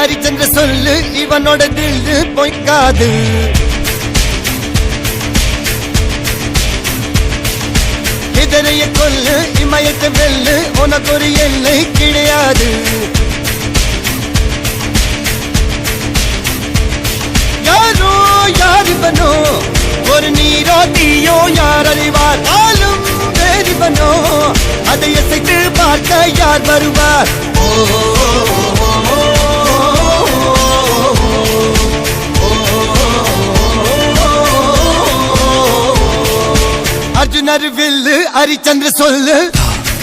ஹரிச்சந்திர சொல்லு இவனோட தில்லு பொய்க்காது. இதரைய கொல்லு இமயத்தை வெல்லு உனக்கு ஒரு எல்லை கிடையாது. யாரோ யாரிவனோ ஒரு நீரோ தீயோ யார் அறிவார். ஆளும் வேறிவனோ அதை இசைத்து பார்க்க யார் வருவார். அர்ஜுனர் வில்லு ஹரிச்சந்திர சொல்லு